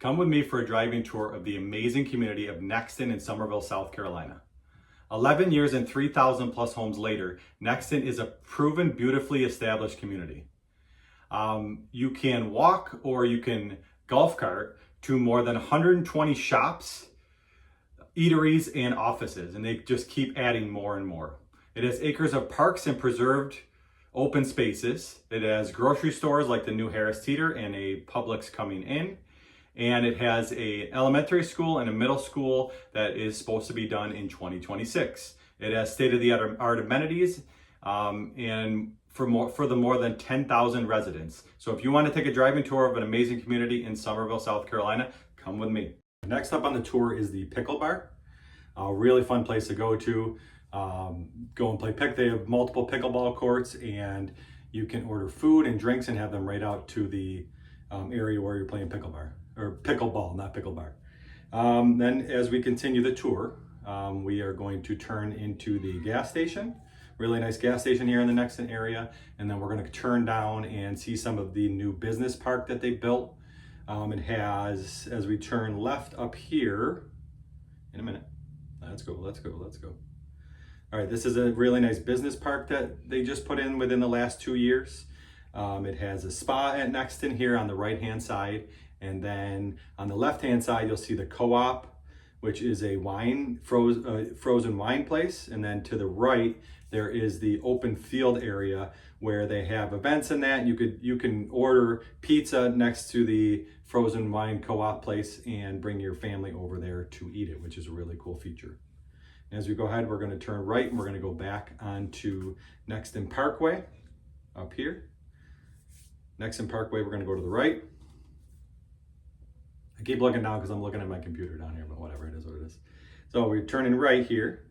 Come with me for a driving tour of the amazing community of Nexton in Summerville, South Carolina. 11 years and 3,000 plus homes later, Nexton is a proven, beautifully established community. You can walk or you can golf cart to more than 120 shops, eateries, and offices, and they just keep adding more and more. It has acres of parks and preserved open spaces. It has grocery stores like the new Harris Teeter and a Publix coming in. And it has a elementary school and a middle school that is supposed to be done in 2026. It has state-of-the-art amenities and for the more than 10,000 residents. So if you want to take a driving tour of an amazing community in Summerville, South Carolina, come with me. Next up on the tour is the Pickle Bar. A really fun place to go to. Go and play They have multiple pickleball courts, and you can order food and drinks and have them right out to the area where you're playing pickleball, not pickle bar. Then as we continue the tour, we are going to turn into the gas station. Really nice gas station here in the Nexton area. And then we're going to turn down and see some of the new business park that they built. It has, as we turn left up here, in a minute. Let's go. All right, this is a really nice business park that they just put in within the last 2 years. It has a spa at Nexton here on the right-hand side. And then on the left-hand side, you'll see the Co-op, which is a frozen wine place. And then to the right, there is the open field area where they have events in that. You can order pizza next to the frozen wine Co-op place and bring your family over there to eat it, which is a really cool feature. And as we go ahead, we're going to turn right and we're going to go back onto Nexton Parkway up here. Nexton Parkway, we're going to go to the right. I keep looking down because I'm looking at my computer down here, but whatever, it is what it is. So we're turning right here,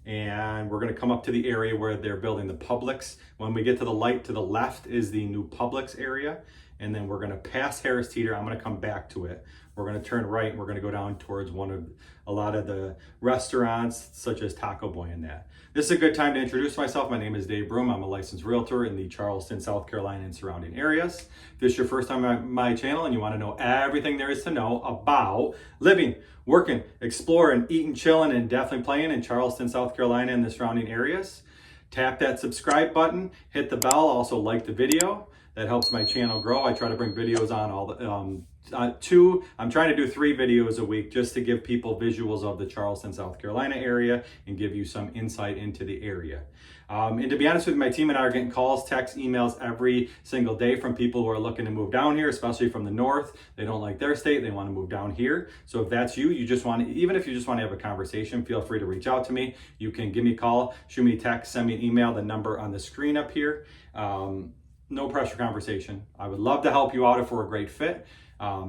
and we're going to come up to the area where they're building the Publix. When we get to the light to the left is the new Publix area, and then we're going to pass Harris Teeter. I'm going to come back to it. We're going to turn right, and we're going to go down towards a lot of the restaurants, such as Taco Boy and that. This is a good time to introduce myself. My name is Dave Broom. I'm a licensed realtor in the Charleston, South Carolina, and surrounding areas. If this is your first time on my channel and you want to know everything there is to know about living, working, exploring, eating, chilling, and definitely playing in Charleston, South Carolina, and the surrounding areas, tap that subscribe button, hit the bell, also like the video. That helps my channel grow. I try to bring videos on all the I'm trying to do 3 videos a week just to give people visuals of the Charleston, South Carolina area and give you some insight into the area. And to be honest with you, my team and I are getting calls, texts, emails every single day from people who are looking to move down here, especially from the north. They don't like their state, they want to move down here. So if that's you, even if you just want to have a conversation, feel free to reach out to me. You can give me a call, shoot me a text, send me an email, the number on the screen up here. No pressure conversation. I would love to help you out if we're a great fit.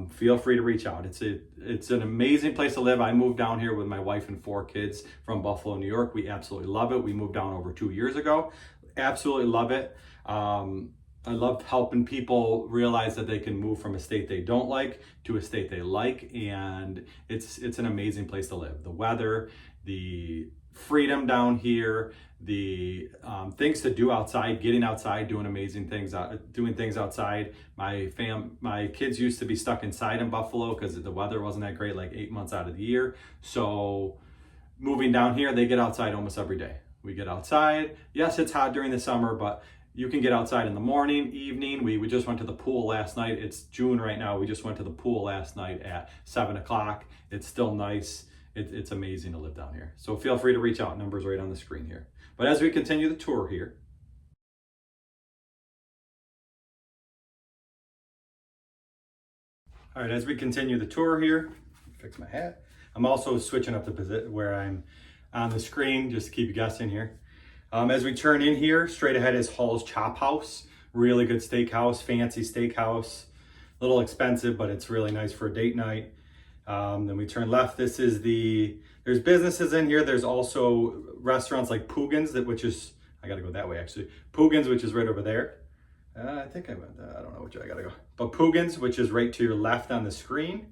Feel free to reach out. It's an amazing place to live. I moved down here with my wife and 4 kids from Buffalo, New York. We absolutely love it. We moved down over 2 years ago. Absolutely love it. I love helping people realize that they can move from a state they don't like to a state they like, and it's an amazing place to live. The weather, the freedom down here, the things to do outside, getting outside, doing amazing things, doing things outside. My kids used to be stuck inside in Buffalo because the weather wasn't that great, like 8 months out of the year. So moving down here, they get outside almost every day. We get outside. Yes, it's hot during the summer, but you can get outside in the morning, evening. We just went to the pool last night. It's June right now. We just went to the pool last night at 7 o'clock. It's still nice. It's amazing to live down here. So feel free to reach out. Numbers right on the screen here. But as we continue the tour here, all right, as we continue the tour here, fix my hat. I'm also switching up the position where I'm on the screen, just to keep you guessing here. As we turn in here, straight ahead is Hall's Chop House. Really good steakhouse, fancy steakhouse. A little expensive, but it's really nice for a date night. Then we turn left. There's businesses in here. There's also restaurants like Poogan's, which is, I gotta go that way actually. Poogan's, which is right over there. I think I don't know which way I gotta go. But Poogan's, which is right to your left on the screen.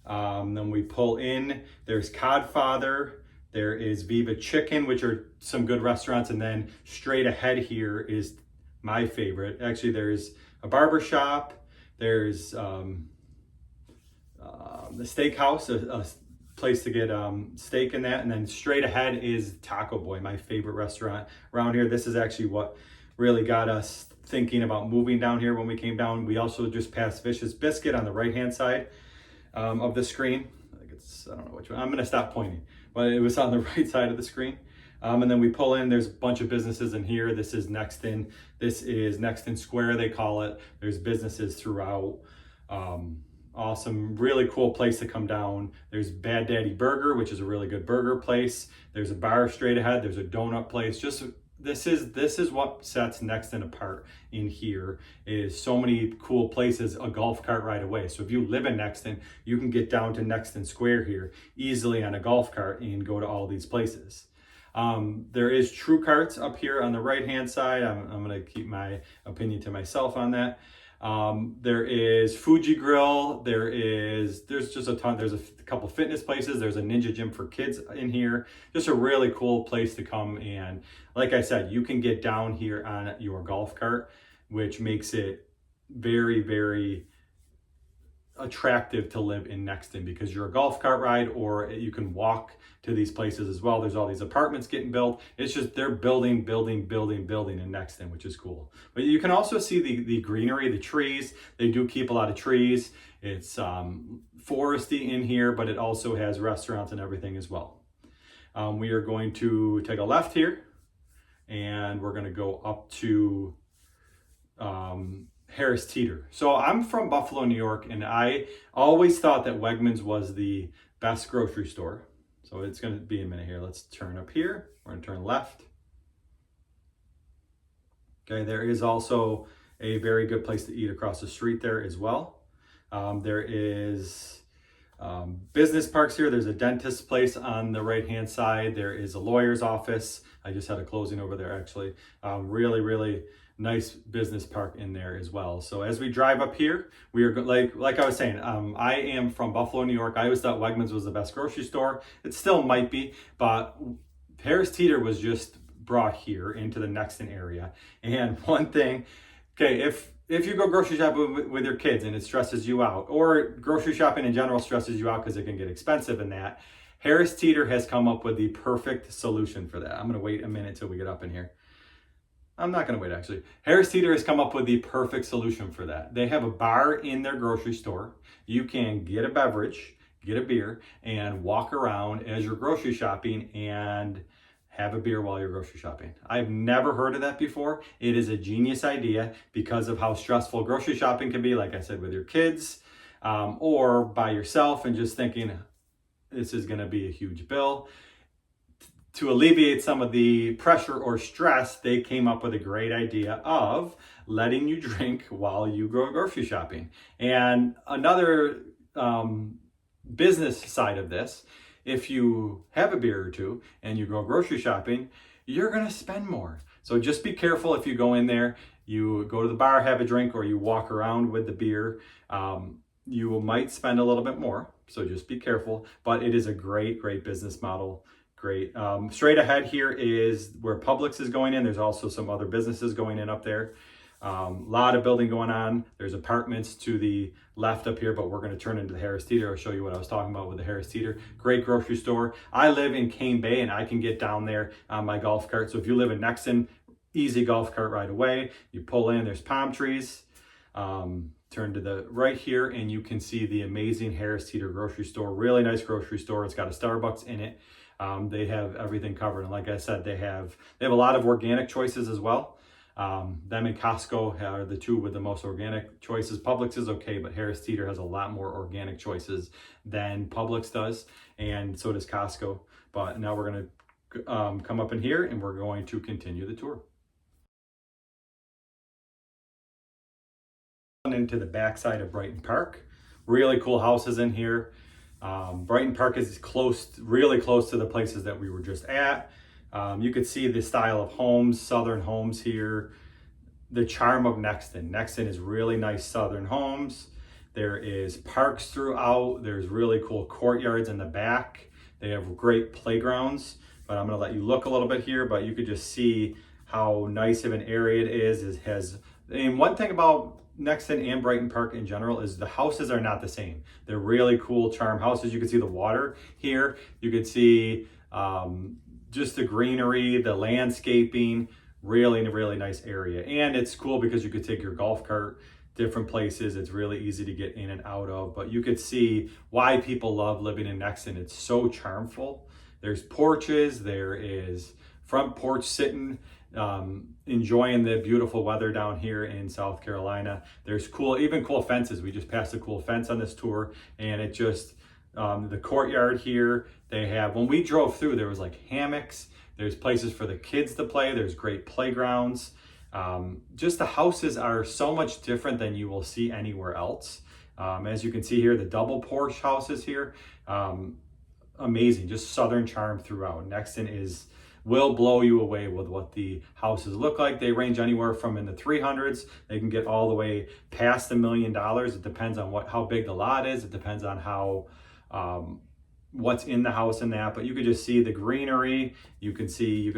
Then we pull in, there's Codfather. There is Viva Chicken, which are some good restaurants. And then straight ahead here is my favorite. Actually, there's a barber shop. There's the steakhouse, a place to get steak in that. And then straight ahead is Taco Boy, my favorite restaurant around here. This is actually what really got us thinking about moving down here when we came down. We also just passed Vicious Biscuit on the right-hand side of the screen. I think it's, I don't know which one. I'm gonna stop pointing, but it was on the right side of the screen. And then we pull in, there's a bunch of businesses in here. This is Nexton. This is Nexton Square, they call it. There's businesses throughout. Awesome, really cool place to come down. There's Bad Daddy Burger, which is a really good burger place. There's a bar straight ahead. There's a donut place. Just this is what sets Nexton apart in here, is so many cool places, a golf cart ride away. So if you live in Nexton, you can get down to Nexton Square here easily on a golf cart and go to all these places. There is True Carts up here on the right-hand side. I'm going to keep my opinion to myself on that. There is Fuji Grill. There's just a ton. There's a couple fitness places. There's a Ninja Gym for kids in here. Just a really cool place to come. And like I said, you can get down here on your golf cart, which makes it very, very attractive to live in Nexton, because you're a golf cart ride, or you can walk to these places as well. There's all these apartments getting built. It's just they're building in Nexton, which is cool. But you can also see the greenery, the trees. They do keep a lot of trees. It's foresty in here, but it also has restaurants and everything as well. We are going to take a left here, and we're going to go up to Harris Teeter. So I'm from Buffalo, New York, and I always thought that Wegmans was the best grocery store. So it's going to be a minute here. Let's turn up here. We're going to turn left. Okay, there is also a very good place to eat across the street there as well. There is business parks here. There's a dentist place on the right-hand side. There is a lawyer's office. I just had a closing over there, actually. Really, really nice business park in there as well. So as we drive up here, we are like I was saying, I am from Buffalo, New York. I always thought Wegmans was the best grocery store. It still might be, but Harris Teeter was just brought here into the Nexton area. And one thing, okay, if you go grocery shopping with your kids and it stresses you out, or grocery shopping in general stresses you out because it can get expensive in that, Harris Teeter has come up with the perfect solution for that. I'm gonna wait a minute till we get up in here. I'm not going to wait, actually. Harris Teeter has come up with the perfect solution for that. They have a bar in their grocery store. You can get a beverage, get a beer, and walk around as you're grocery shopping and have a beer while you're grocery shopping. I've never heard of that before. It is a genius idea because of how stressful grocery shopping can be, like I said, with your kids, or by yourself and just thinking, this is going to be a huge bill. To alleviate some of the pressure or stress, they came up with a great idea of letting you drink while you go grocery shopping. And another business side of this, if you have a beer or two and you go grocery shopping, you're going to spend more. So just be careful if you go in there, you go to the bar, have a drink, or you walk around with the beer. You might spend a little bit more. So just be careful. But it is a great, great business model. Great. Straight ahead here is where Publix is going in. There's also some other businesses going in up there. A lot of building going on. There's apartments to the left up here, but we're going to turn into the Harris Teeter. I'll show you what I was talking about with the Harris Teeter. Great grocery store. I live in Cane Bay, and I can get down there on my golf cart. So if you live in Nexton, easy golf cart right away. You pull in, there's palm trees. Turn to the right here, and you can see the amazing Harris Teeter grocery store. Really nice grocery store. It's got a Starbucks in it. They have everything covered. And like I said, they have a lot of organic choices as well. Them and Costco are the two with the most organic choices. Publix is okay, but Harris Teeter has a lot more organic choices than Publix does, and so does Costco. But now we're going to come up in here, and we're going to continue the tour. Into the backside of Brighton Park. Really cool houses in here. Brighton Park is really close to the places that we were just at. You could see the style of homes, southern homes here. The charm of Nexton. Nexton is really nice southern homes. There is parks throughout. There's really cool courtyards in the back. They have great playgrounds, but I'm going to let you look a little bit here, but you could just see how nice of an area it is. It has, and one thing about Nexton and Brighton Park in general is the houses are not the same. They're really cool charm houses. You can see the water here. You can see just the greenery, the landscaping, really nice area. And it's cool because you could take your golf cart different places. It's really easy to get in and out of, but you could see why people love living in Nexton. It's so charmful. There's porches, there is front porch sitting, enjoying the beautiful weather down here in South Carolina. There's even cool fences. We just passed a cool fence on this tour, and it just, the courtyard here, they have, when we drove through, there was like hammocks, there's places for the kids to play, there's great playgrounds. Just the houses are so much different than you will see anywhere else. As you can see here, the double porch houses here, amazing, just Southern charm throughout. Nexton will blow you away with what the houses look like. They range anywhere from in the 300s. They can get all the way past $1 million. It depends on how big the lot is. It depends on how what's in the house and that. But you could just see the greenery. You can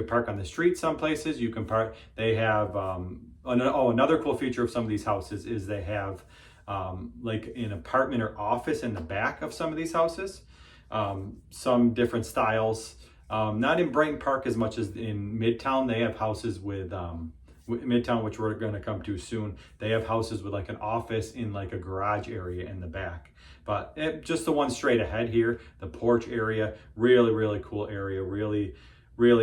park on the street some places. You can park. They have another cool feature of some of these houses is they have like an apartment or office in the back of some of these houses. Some different styles. Not in Brighton Park as much as in Midtown. They have houses with Midtown, which we're going to come to soon. They have houses with like an office in like a garage area in the back. But just the one straight ahead here, the porch area, really cool area, really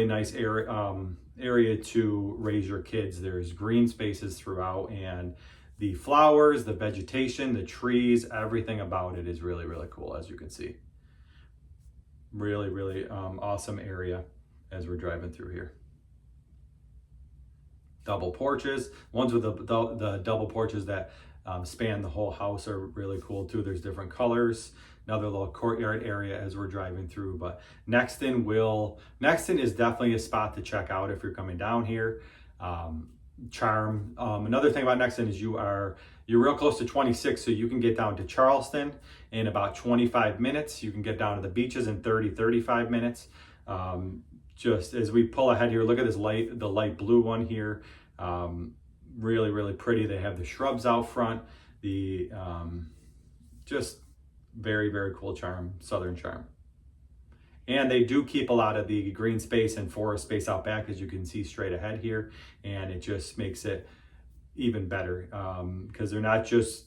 nice area to raise your kids. There's green spaces throughout, and the flowers, the vegetation, the trees, everything about it is really cool, as you can see. Really awesome area as we're driving through here. Double porches. Ones with the double porches that span the whole house are really cool too. There's different colors. Another little courtyard area as we're driving through. But Nexton is definitely a spot to check out if you're coming down here. Charm. Another thing about Nexton is you're real close to 26, so you can get down to Charleston in about 25 minutes. You can get down to the beaches in 35 minutes. Just as we pull ahead here, look at this the light blue one here. Really pretty. They have the shrubs out front. The just very cool charm, Southern charm. And they do keep a lot of the green space and forest space out back, as you can see straight ahead here. And it just makes it even better because they're not just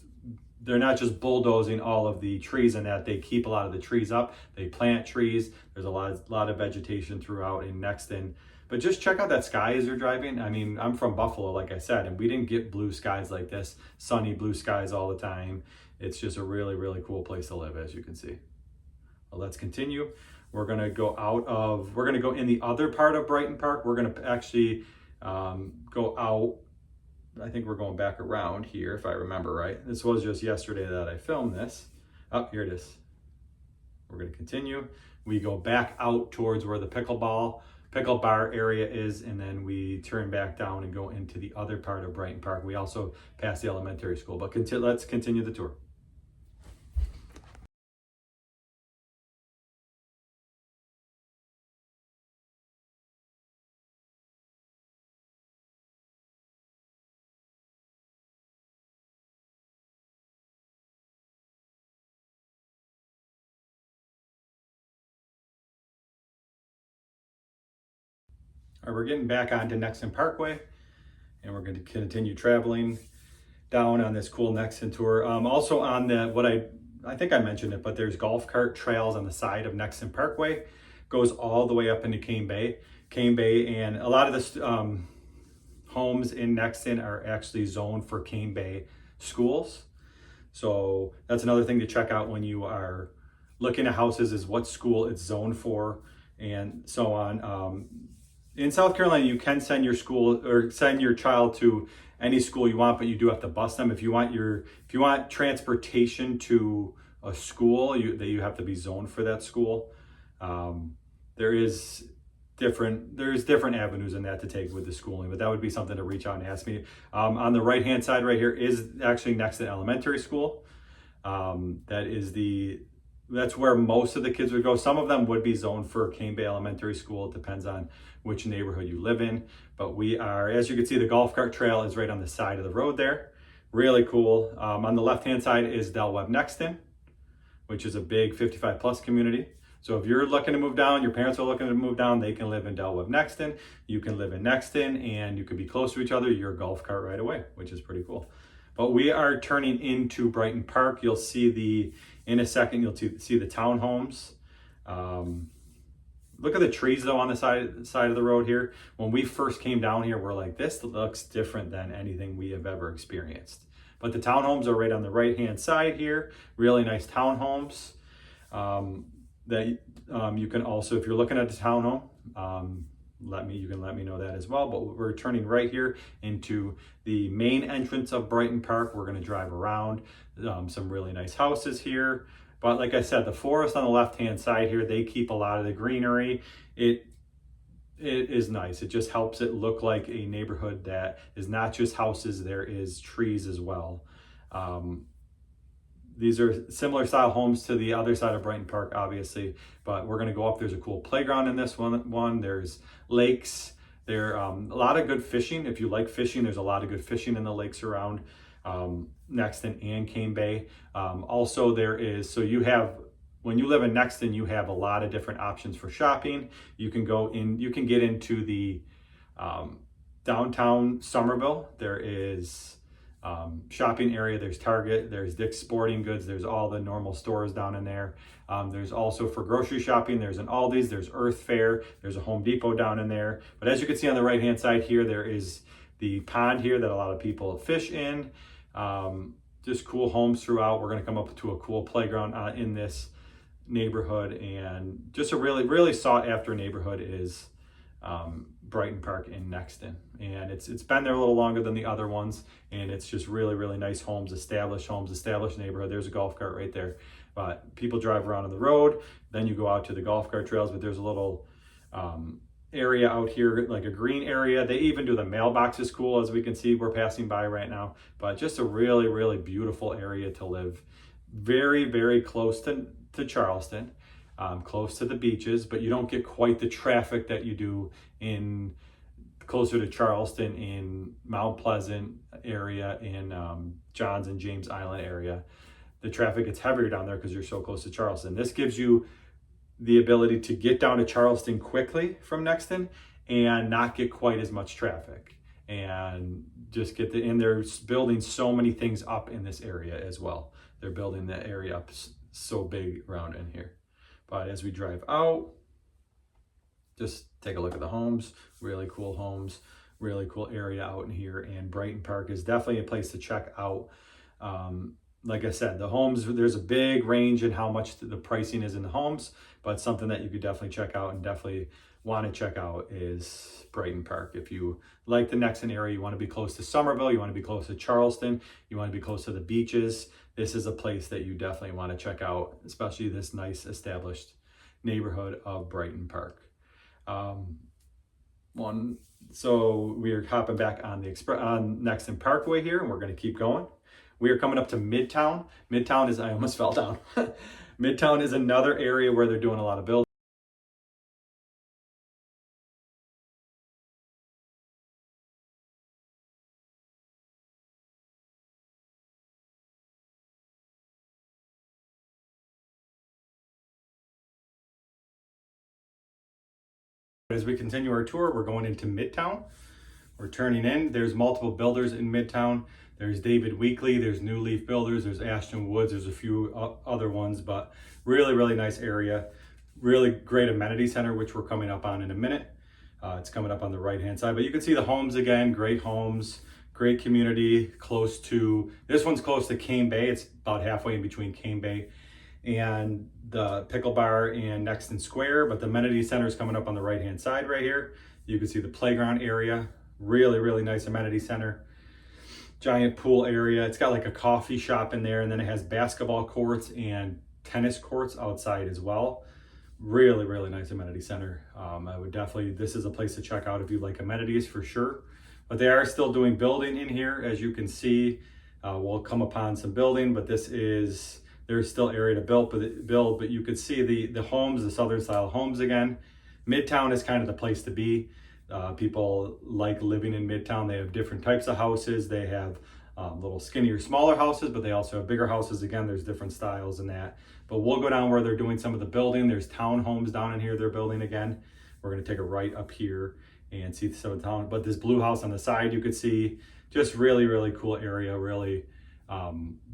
bulldozing all of the trees and that. They keep a lot of the trees up. They plant trees. There's a lot of vegetation throughout in Nexton. But just check out that sky as you're driving. I mean, I'm from Buffalo, like I said, and we didn't get blue skies like this, sunny blue skies all the time. It's just a really cool place to live, as you can see. Well, let's continue. We're gonna go in the other part of Brighton Park. We're gonna actually go out. I think we're going back around here, if I remember right. This was just yesterday that I filmed this. Oh, here it is. We're gonna continue. We go back out towards where the pickle bar area is, and then we turn back down and go into the other part of Brighton Park. We also pass the elementary school, but let's continue the tour. All right, we're getting back onto Nexton Parkway, and we're going to continue traveling down on this cool Nexton tour. Also on I think I mentioned it, but there's golf cart trails on the side of Nexton Parkway. Goes all the way up into Cane Bay. And a lot of the homes in Nexton are actually zoned for Cane Bay schools. So that's another thing to check out when you are looking at houses, is what school it's zoned for and so on. In South Carolina, you can send your child to any school you want, but you do have to bus them. If you want transportation to a school, you have to be zoned for that school. There's different avenues in that to take with the schooling, but that would be something to reach out and ask me. On the right hand side right here is actually Nexton Elementary School. That's where most of the kids would go. Some of them would be zoned for Cane Bay Elementary School. It depends on which neighborhood you live in. But as you can see, the golf cart trail is right on the side of the road there. Really cool. On the left-hand side is Del Webb Nexton, which is a big 55 plus community. So if you're looking to move down, your parents are looking to move down, they can live in Del Webb Nexton. You can live in Nexton and you can be close to each other. Your golf cart right away, which is pretty cool. But we are turning into Brighton Park. You'll see in a second, you'll see the townhomes. Look at the trees though on the side of the road here. When we first came down here, we're like, this looks different than anything we have ever experienced. But the townhomes are right on the right-hand side here. Really nice townhomes that you can also, if you're looking at the townhome, you can let me know that as well. But we're turning right here into the main entrance of Brighton Park. We're going to drive around some really nice houses here. But like I said, the forest on the left-hand side here, they keep a lot of the greenery. It is nice. It just helps it look like a neighborhood that is not just houses, there is trees as well. These are similar style homes to the other side of Brighton Park, obviously, but we're gonna go up. There's a cool playground in this one. There's lakes. There a lot of good fishing. If you like fishing, there's a lot of good fishing in the lakes around Nexton and Cane Bay. Also there is, so you have, when you live in Nexton, you have a lot of different options for shopping. You can get into the downtown Summerville. There is shopping area, there's Target, there's Dick's Sporting Goods, there's all the normal stores down in there. There's also for grocery shopping, there's an Aldi's, there's Earth Fare, there's a Home Depot down in there. But as you can see on the right hand side here, there is the pond here that a lot of people fish in. Just cool homes throughout. We're going to come up to a cool playground in this neighborhood, and just a really sought after neighborhood is Brighton Park in Nexton, and it's been there a little longer than the other ones, and it's just really nice homes, established neighborhood. There's a golf cart right there, but people drive around on the road, then you go out to the golf cart trails. But there's a little area out here, like a green area. They even do the mailboxes cool, as we can see we're passing by right now. But just a really beautiful area to live, very close to Charleston. Close to the beaches, but you don't get quite the traffic that you do in closer to Charleston, in Mount Pleasant area, in Johns and James Island area. The traffic gets heavier down there because you're so close to Charleston. This gives you the ability to get down to Charleston quickly from Nexton and not get quite as much traffic, and just get and they're building so many things up in this area as well. They're building the area up so big around in here. But as we drive out, just take a look at the homes. Really cool homes, really cool area out in here. And Brighton Park is definitely a place to check out. Like I said, the homes, there's a big range in how much the pricing is in the homes, but something that you could definitely check out and definitely want to check out is Brighton Park. If you like the Nexton area, you want to be close to Summerville, you want to be close to Charleston, you want to be close to the beaches, this is a place that you definitely want to check out, especially this nice established neighborhood of Brighton Park. So we are hopping back on on Nexton Parkway here, and we're going to keep going. We are coming up to Midtown. Midtown is, I almost fell down. Midtown is another area where they're doing a lot of building. As we continue our tour, we're going into Midtown. We're turning in. There's multiple builders in Midtown. There's David Weekley, there's New Leaf Builders, there's Ashton Woods, there's a few other ones, but really nice area. Really great amenity center, which we're coming up on in a minute. It's coming up on the right-hand side, but you can see the homes again, great homes, great community, this one's close to Cane Bay. It's about halfway in between Cane Bay and the Pickle Bar and Nexton Square, but the amenity center is coming up on the right-hand side right here. You can see the playground area, really nice amenity center. Giant pool area. It's got like a coffee shop in there, and then it has basketball courts and tennis courts outside as well. Really nice amenity center. I would definitely, this is a place to check out if you like amenities for sure. But they are still doing building in here, as you can see. We'll come upon some building, but there's still area to build, but you could see the homes, the southern style homes again. Midtown is kind of the place to be. People like living in Midtown. They have different types of houses. They have little skinnier, smaller houses, but they also have bigger houses. Again, there's different styles in that. But we'll go down where they're doing some of the building. There's townhomes down in here they're building again. We're going to take a right up here and see some of the town. But this blue house on the side, you could see, just really, really cool area, really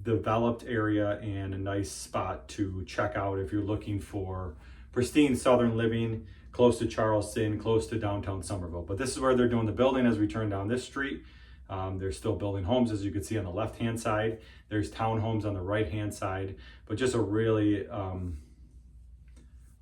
developed area, and a nice spot to check out if you're looking for pristine southern living, close to Charleston, close to downtown Summerville. But this is where they're doing the building as we turn down this street. They're still building homes, as you can see on the left-hand side. There's townhomes on the right-hand side, but just a really, a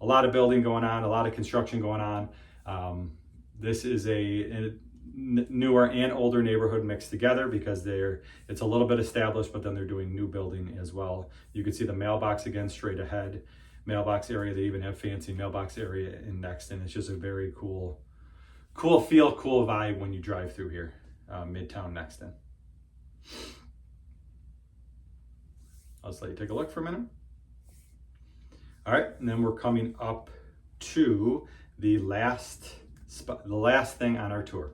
lot of building going on, a lot of construction going on. This is a newer and older neighborhood mixed together because it's a little bit established, but then they're doing new building as well. You can see the mailbox again straight ahead. Mailbox area, they even have fancy mailbox area in Nexton. It's just a very cool feel, cool vibe when you drive through here, Midtown Nexton. I'll just let you take a look for a minute. All right, and then we're coming up to the last thing on our tour.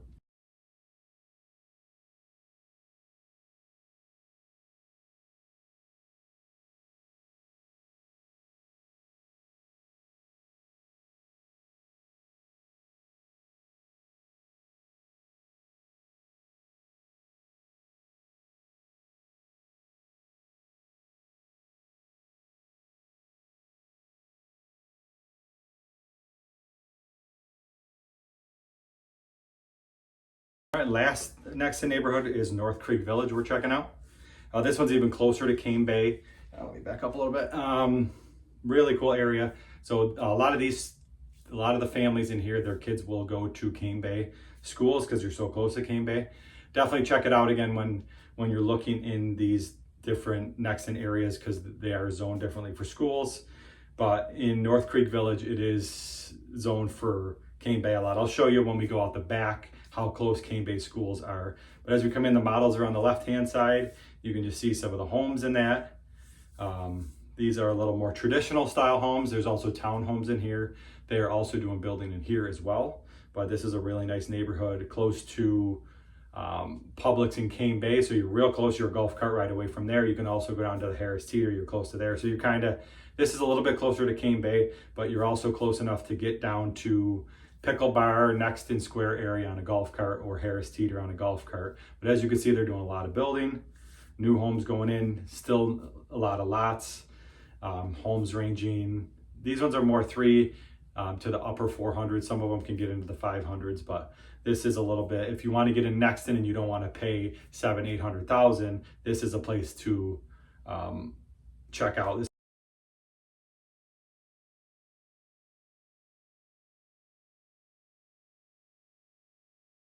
All right, last Nexton neighborhood is North Creek Village we're checking out. This one's even closer to Cane Bay. Let me back up a little bit. Really cool area. So a lot of the families in here, their kids will go to Cane Bay schools because you're so close to Cane Bay. Definitely check it out again when you're looking in these different Nexton areas because they are zoned differently for schools. But in North Creek Village, it is zoned for Cane Bay a lot. I'll show you when we go out the back how close Cane Bay schools are. But as we come in, the models are on the left-hand side. You can just see some of the homes in that. These are a little more traditional style homes. There's also townhomes in here. They are also doing building in here as well. But this is a really nice neighborhood close to Publix in Cane Bay. So you're real close. You're a golf cart ride away from there. You can also go down to the Harris Teeter. You're close to there. So you're this is a little bit closer to Cane Bay, but you're also close enough to get down to Pickle Bar, Nexton Square area on a golf cart, or Harris Teeter on a golf cart. But as you can see, they're doing a lot of building, new homes going in, still a lot of lots, homes ranging. These ones are more 3 to the upper 400s. Some of them can get into the 500s, but this is a little bit, if you want to get in Nexton and you don't want to pay 700,000-800,000, this is a place to check out.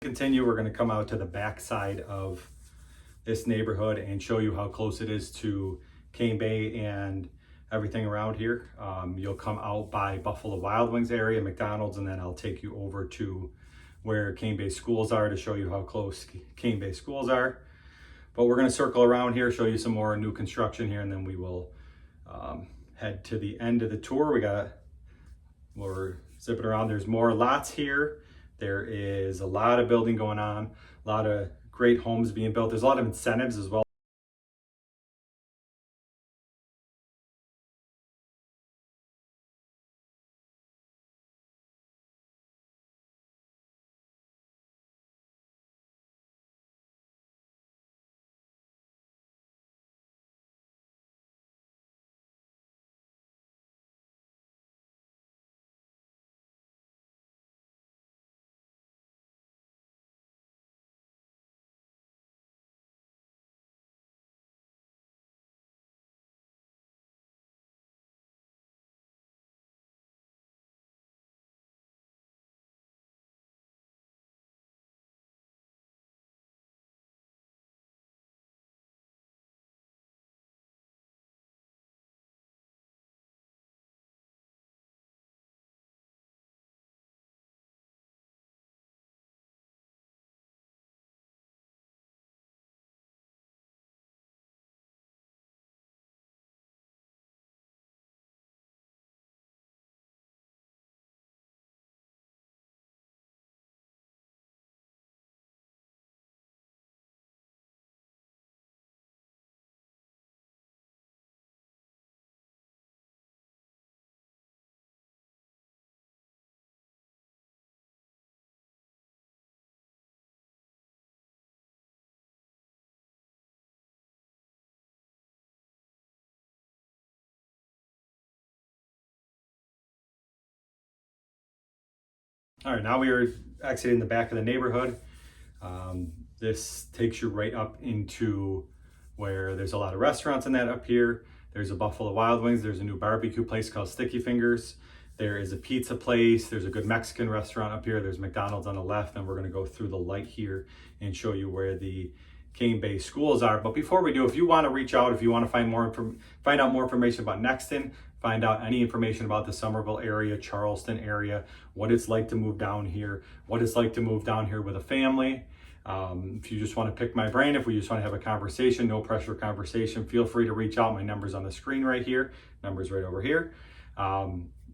Continue, we're going to come out to the back side of this neighborhood and show you how close it is to Cane Bay and everything around here. You'll come out by Buffalo Wild Wings area, McDonald's, and then I'll take you over to where Cane Bay schools are to show you how close Cane Bay schools are. But we're going to circle around here, show you some more new construction here, and then we will head to the end of the tour. We're zipping around. There's more lots here. There is a lot of building going on, a lot of great homes being built. There's a lot of incentives as well. All right, now we are exiting the back of the neighborhood. This takes you right up into where there's a lot of restaurants in that up here. There's a Buffalo Wild Wings. There's a new barbecue place called Sticky Fingers. There is a pizza place. There's a good Mexican restaurant up here. There's McDonald's on the left, and we're gonna go through the light here and show you where the Cane Bay schools are. But before we do, if you wanna reach out, if you wanna find out more information about Nexton, find out any information about the Summerville area, Charleston area, what it's like to move down here, what it's like to move down here with a family. If you just want to pick my brain, if we just want to have a conversation, no pressure conversation, feel free to reach out. My number's on the screen right here. Number's right over here.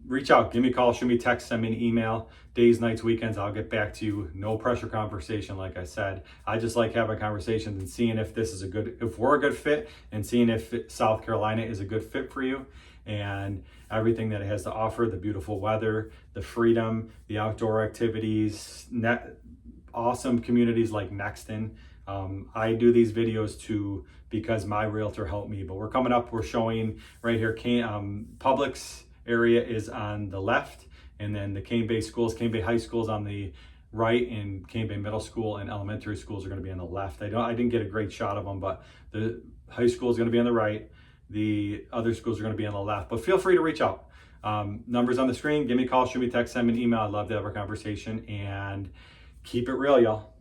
Reach out, give me a call, shoot me a text, send me an email. Days, nights, weekends, I'll get back to you. No pressure conversation, like I said. I just like having conversations and seeing if if we're a good fit, and seeing if South Carolina is a good fit for you, and everything that it has to offer, the beautiful weather, the freedom, the outdoor activities, awesome communities like Nexton. I do these videos too because my realtor helped me, but we're coming up, we're showing right here, Publix area is on the left, and then the Cane Bay schools, Cane Bay High School is on the right, and Cane Bay Middle School and elementary schools are gonna be on the left. I didn't get a great shot of them, but the high school is gonna be on the right, the other schools are gonna be on the left, but feel free to reach out. Numbers on the screen, give me a call, shoot me a text, send me an email. I'd love to have a conversation, and keep it real, y'all.